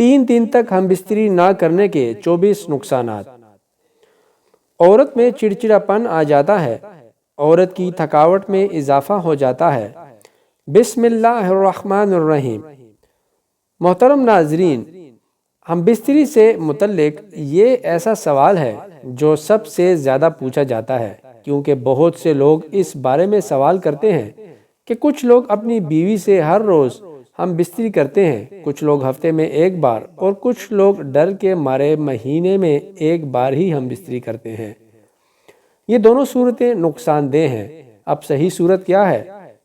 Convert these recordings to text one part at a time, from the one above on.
3 دن تک ہم بستری نہ کرنے کے 24 نقصانات۔ عورت میں چڑچڑاپن آ جاتا ہے، عورت کی تھکاوٹ میں اضافہ ہو جاتا ہے۔ بسم اللہ الرحمن الرحیم۔ محترم ناظرین، ہم بستری سے متعلق یہ ایسا سوال ہے جو سب سے زیادہ پوچھا جاتا ہے، کیونکہ بہت سے لوگ اس بارے میں سوال کرتے ہیں کہ کچھ لوگ اپنی بیوی سے ہر روز ہم بستری کرتے ہیں، کچھ لوگ ہفتے میں 1 بار، اور کچھ لوگ ڈر کے مارے مہینے میں 1 بار ہی ہم بستری کرتے ہیں۔ یہ دونوں صورتیں نقصان دہ ہیں۔ اب صحیح صورت کیا ہے؟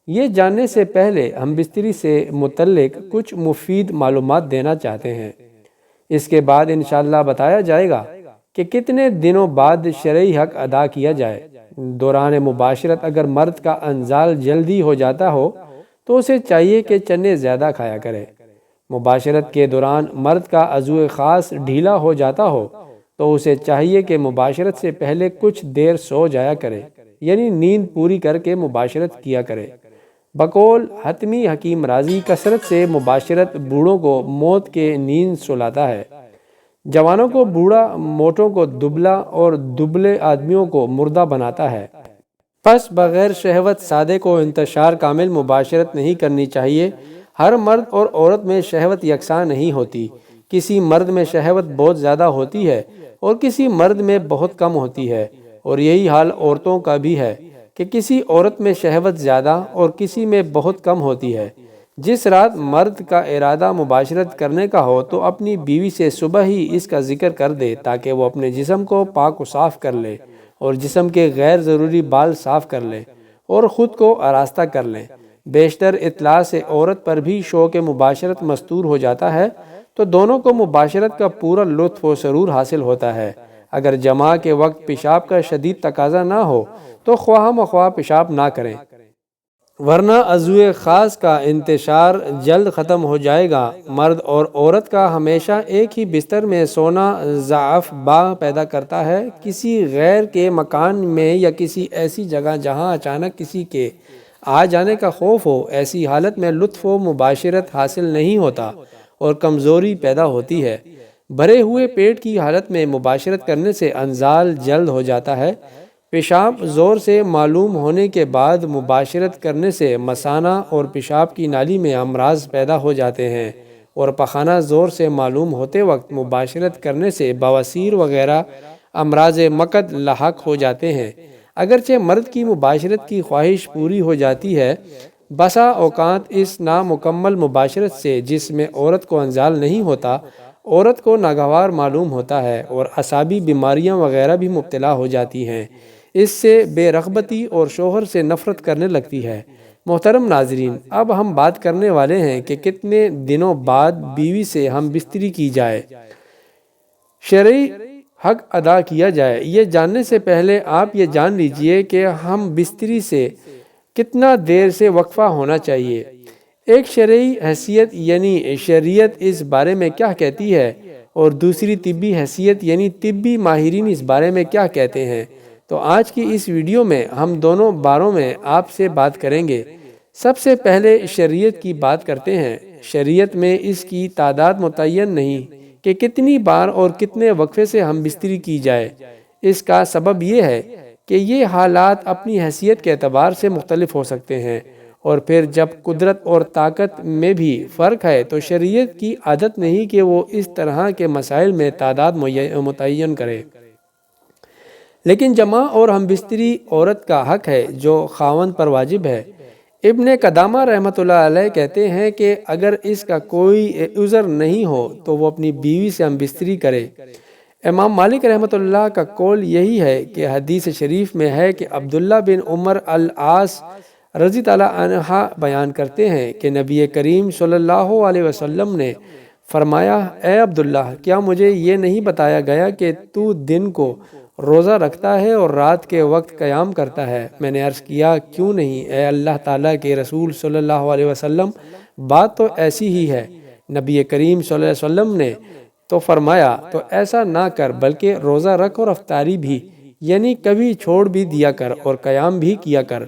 یہ جاننے سے پہلے ہم بستری سے متعلق کچھ مفید معلومات دینا چاہتے ہیں۔ اس کے بعد انشاءاللہ بتایا جائے گا کہ کتنے دنوں بعد شرعی حق ادا کیا جائے۔ دوران مباشرت اگر مرد کا انزال جلدی ہو جاتا ہو تو اسے چاہیے کہ چنے زیادہ کھایا کرے۔ مباشرت کے دوران مرد کا عضو خاص ڈھیلا ہو جاتا ہو تو اسے چاہیے کہ مباشرت سے پہلے کچھ دیر سو جایا کرے، یعنی نیند پوری کر کے مباشرت کیا کرے۔ بقول حتمی حکیم رازی، کثرت سے مباشرت بوڑھوں کو موت کے نیند سلاتا ہے، جوانوں کو بوڑھا، موٹوں کو دبلا اور دبلے آدمیوں کو مردہ بناتا ہے۔ پس بغیر شہوت سادے کو انتشار کامل مباشرت نہیں کرنی چاہیے۔ ہر مرد اور عورت میں شہوت یکساں نہیں ہوتی، کسی مرد میں شہوت بہت زیادہ ہوتی ہے اور کسی مرد میں بہت کم ہوتی ہے، اور یہی حال عورتوں کا بھی ہے کہ کسی عورت میں شہوت زیادہ اور کسی میں بہت کم ہوتی ہے۔ جس رات مرد کا ارادہ مباشرت کرنے کا ہو تو اپنی بیوی سے صبح ہی اس کا ذکر کر دے تاکہ وہ اپنے جسم کو پاک و صاف کر لے اور جسم کے غیر ضروری بال صاف کر لے اور خود کو آراستہ کر لے۔ بیشتر اطلاع سے عورت پر بھی شوق مباشرت مستور ہو جاتا ہے تو دونوں کو مباشرت کا پورا لطف و سرور حاصل ہوتا ہے۔ اگر جماع کے وقت پیشاب کا شدید تقاضا نہ ہو تو خواہ مخواہ پیشاب نہ کریں، ورنہ عضو خاص کا انتشار جلد ختم ہو جائے گا۔ مرد اور عورت کا ہمیشہ ایک ہی بستر میں سونا ضعف پیدا کرتا ہے۔ کسی غیر کے مکان میں یا کسی ایسی جگہ جہاں اچانک کسی کے آ جانے کا خوف ہو، ایسی حالت میں لطف و مباشرت حاصل نہیں ہوتا اور کمزوری پیدا ہوتی ہے۔ بھرے ہوئے پیٹ کی حالت میں مباشرت کرنے سے انزال جلد ہو جاتا ہے۔ پیشاب زور سے معلوم ہونے کے بعد مباشرت کرنے سے مثانہ اور پیشاب کی نالی میں امراض پیدا ہو جاتے ہیں، اور پخانہ زور سے معلوم ہوتے وقت مباشرت کرنے سے بواسیر وغیرہ امراض مقد لاحق ہو جاتے ہیں۔ اگرچہ مرد کی مباشرت کی خواہش پوری ہو جاتی ہے، بسا اوقات اس نامکمل مباشرت سے جس میں عورت کو انزال نہیں ہوتا، عورت کو ناگوار معلوم ہوتا ہے اور اعصابی بیماریاں وغیرہ بھی مبتلا ہو جاتی ہیں۔ اس سے بے رغبتی اور شوہر سے نفرت کرنے لگتی ہے۔ محترم ناظرین، اب ہم بات کرنے والے ہیں کہ کتنے دنوں بعد بیوی سے ہم بستری کی جائے، شرعی حق ادا کیا جائے۔ یہ جاننے سے پہلے آپ یہ جان لیجئے کہ ہم بستری سے کتنا دیر سے وقفہ ہونا چاہیے۔ ایک شرعی حیثیت یعنی شریعت اس بارے میں کیا کہتی ہے، اور دوسری طبی حیثیت یعنی طبی ماہرین اس بارے میں کیا کہتے ہیں۔ تو آج کی اس ویڈیو میں ہم دونوں باروں میں آپ سے بات کریں گے۔ سب سے پہلے شریعت کی بات کرتے ہیں۔ شریعت میں اس کی تعداد متعین نہیں کہ کتنی بار اور کتنے وقفے سے ہم بستری کی جائے۔ اس کا سبب یہ ہے کہ یہ حالات اپنی حیثیت کے اعتبار سے مختلف ہو سکتے ہیں، اور پھر جب قدرت اور طاقت میں بھی فرق ہے تو شریعت کی عادت نہیں کہ وہ اس طرح کے مسائل میں تعداد متعین کرے۔ لیکن جماع اور ہم بستری عورت کا حق ہے جو خاوند پر واجب ہے۔ ابن قدامہ رحمۃ اللہ علیہ کہتے ہیں کہ اگر اس کا کوئی عذر نہیں ہو تو وہ اپنی بیوی سے ہم بستری کرے۔ امام مالک رحمۃ اللہ کا قول یہی ہے کہ حدیث شریف میں ہے کہ عبداللہ بن عمر العاص رضی اللہ عنہ بیان کرتے ہیں کہ نبی کریم صلی اللہ علیہ وسلم نے فرمایا، اے عبداللہ، کیا مجھے یہ نہیں بتایا گیا کہ تو دن کو روزہ رکھتا ہے اور رات کے وقت قیام کرتا ہے؟ میں نے عرض کیا، کیوں نہیں اے اللہ تعالیٰ کے رسول صلی اللہ علیہ وسلم، بات تو ایسی ہی ہے۔ نبی کریم صلی اللہ علیہ وسلم نے تو فرمایا، تو ایسا نہ کر بلکہ روزہ رکھ اور افطاری بھی، یعنی کبھی چھوڑ بھی دیا کر اور قیام بھی کیا کر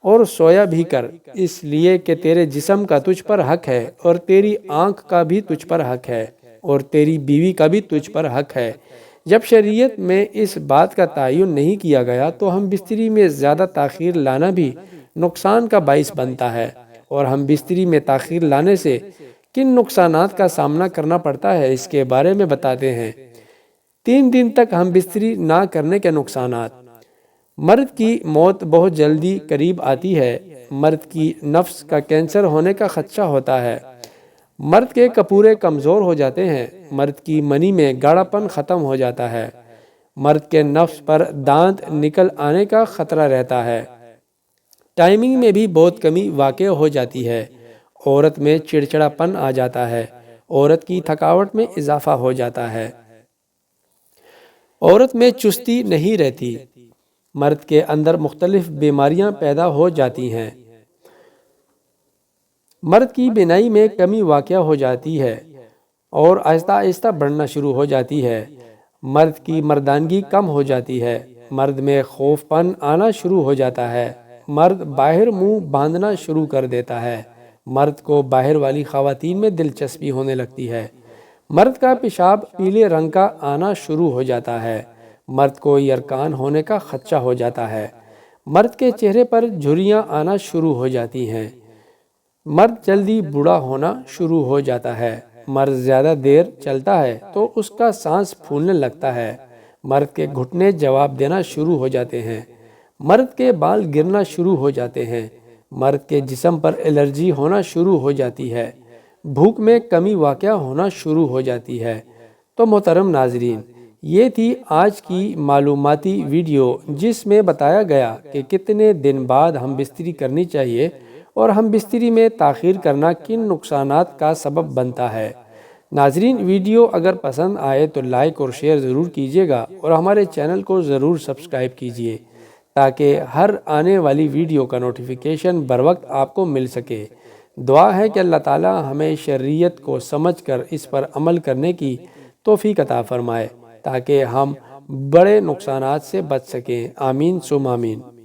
اور سویا بھی کر، اس لیے کہ تیرے جسم کا تجھ پر حق ہے اور تیری آنکھ کا بھی تجھ پر حق ہے۔ اور تیری بیوی کا بھی تجھ پر حق ہے۔ جب شریعت میں اس بات کا تعین نہیں کیا گیا تو ہم بستری میں زیادہ تاخیر لانا بھی نقصان کا باعث بنتا ہے، اور ہم بستری میں تاخیر لانے سے کن نقصانات کا سامنا کرنا پڑتا ہے اس کے بارے میں بتاتے ہیں۔ 3 دن تک ہم بستری نہ کرنے کے نقصانات۔ مرد کی موت بہت جلدی قریب آتی ہے۔ مرد کی نفس کا کینسر ہونے کا خدشہ ہوتا ہے۔ مرد کے کپورے کمزور ہو جاتے ہیں۔ مرد کی منی میں گاڑھا پن ختم ہو جاتا ہے۔ مرد کے نفس پر دانت نکل آنے کا خطرہ رہتا ہے۔ ٹائمنگ میں بھی بہت کمی واقع ہو جاتی ہے۔ عورت میں چڑچڑا پن آ جاتا ہے۔ عورت کی تھکاوٹ میں اضافہ ہو جاتا ہے۔ عورت میں چستی نہیں رہتی۔ مرد کے اندر مختلف بیماریاں پیدا ہو جاتی ہیں۔ مرد کی بینائی میں کمی واقع ہو جاتی ہے اور آہستہ آہستہ بڑھنا شروع ہو جاتی ہے۔ مرد کی مردانگی کم ہو جاتی ہے۔ مرد میں خوف پن آنا شروع ہو جاتا ہے۔ مرد باہر منہ باندھنا شروع کر دیتا ہے۔ مرد کو باہر والی خواتین میں دلچسپی ہونے لگتی ہے۔ مرد کا پیشاب پیلے رنگ کا آنا شروع ہو جاتا ہے۔ مرد کو یرکان ہونے کا خدشہ ہو جاتا ہے۔ مرد کے چہرے پر جھریاں آنا شروع ہو جاتی ہیں۔ مرد جلدی بوڑھا ہونا شروع ہو جاتا ہے۔ مرد زیادہ دیر چلتا ہے تو اس کا سانس پھولنے لگتا ہے۔ مرد کے گھٹنے جواب دینا شروع ہو جاتے ہیں۔ مرد کے بال گرنا شروع ہو جاتے ہیں۔ مرد کے جسم پر الرجی ہونا شروع ہو جاتی ہے۔ بھوک میں کمی واقع ہونا شروع ہو جاتی ہے۔ تو محترم ناظرین، یہ تھی آج کی معلوماتی ویڈیو جس میں بتایا گیا کہ کتنے دن بعد ہم بستری کرنی چاہیے اور ہم بستری میں تاخیر کرنا کن نقصانات کا سبب بنتا ہے۔ ناظرین، ویڈیو اگر پسند آئے تو لائک اور شیئر ضرور کیجیے گا اور ہمارے چینل کو ضرور سبسکرائب کیجیے تاکہ ہر آنے والی ویڈیو کا نوٹیفیکیشن بر وقت آپ کو مل سکے۔ دعا ہے کہ اللہ تعالی ہمیں شریعت کو سمجھ کر اس پر عمل کرنے کی توفیق عطا فرمائے تاکہ ہم بڑے نقصانات سے بچ سکیں۔ آمین ثم آمین۔